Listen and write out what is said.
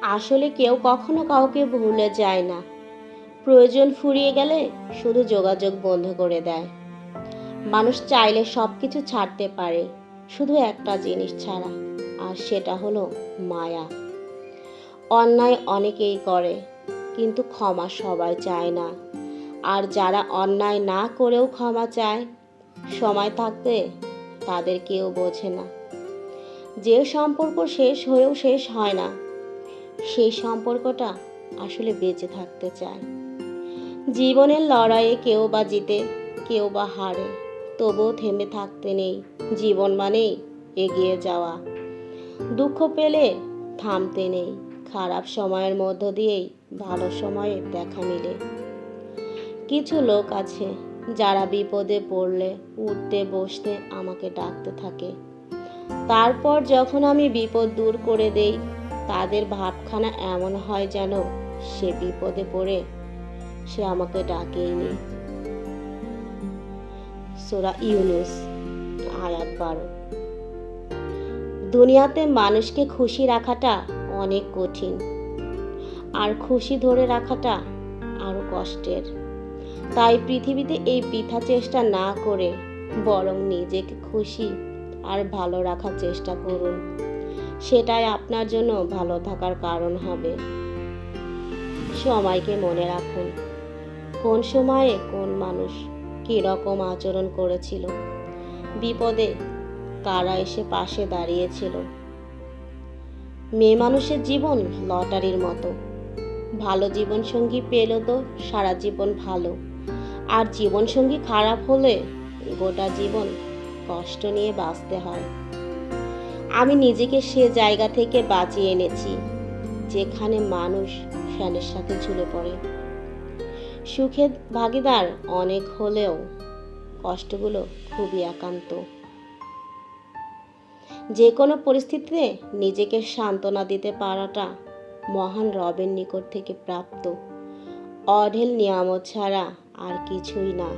আসলে কেউ কখনো কাউকে ভুলে যায় না। প্রয়োজন ফুরিয়ে গেলে শুধু যোগাযোগ বন্ধ করে দেয়। মানুষ চাইলে সব কিছু ছাড়তে পারে, শুধু একটা জিনিস ছাড়া, আর সেটা হলো মায়া। অন্যায় অনেকেই করে, কিন্তু ক্ষমা সবাই চায় না। আর যারা অন্যায় না করেও ক্ষমা চায়, সময় থাকতে তাদের কেউ বোঝে না। যে সম্পর্ক শেষ হয়েও শেষ হয় না, সেই সম্পর্কটা আসলে বেঁচে থাকতে চায়। জীবনের লড়াইয়ে কেউ বা জিতে, কেউ বা হারে, তবুও থেমে থাকতে নেই। জীবন মানেই এগিয়ে যাওয়া। দুঃখ পেলে থামতে নেই। খারাপ সময়ের মধ্য দিয়েই ভালো সময়ে দেখা মিলে। কিছু লোক আছে যারা বিপদে পড়লে উঠতে বসতে আমাকে ডাকতে থাকে। তারপর যখন আমি বিপদ দূর করে দেই, তাদের ভাবখানা এমন হয় যেন সে বিপদে পড়ে সে আমাকে ডাকেইনি। সূরা ইউনূস আয়াত 12। দুনিয়াতে মানুষকে খুশি রাখাটা অনেক কঠিন, আর খুশি ধরে রাখাটা আরো কষ্টের। তাই পৃথিবীতে এই বৃথা চেষ্টা না করে বরং নিজেকে খুশি আর ভালো রাখার চেষ্টা করুন। সেটাই আপনার জন্য ভালো থাকার কারণ হবে। সময়কে মনে রাখুন, কোন সময়ে কোন মানুষ কী রকম আচরণ করেছিল, বিপদে কারা এসে পাশে দাঁড়িয়েছিল। মেয়ে মানুষের জীবন লটারির মতো। ভালো জীবনসঙ্গী পেলে তো সারা জীবন ভালো, আর জীবনসঙ্গী খারাপ হলে গোটা জীবন কষ্ট নিয়ে বাঁচতে হয়। আমি নিজেকে সে জায়গা থেকে বাঁচিয়ে এনেছি যেখানে মানুষ ফ্যানের সাথে ঝুলে পড়ে। সুখের ভাগিদার অনেক হলেও কষ্টগুলো খুবই একান্ত। যে কোনো পরিস্থিতিতে নিজেকে সান্ত্বনা দিতে পারাটা মহান রবের নিকট থেকে প্রাপ্ত অঢেল নিয়ামত ছাড়া আর কিছুই না।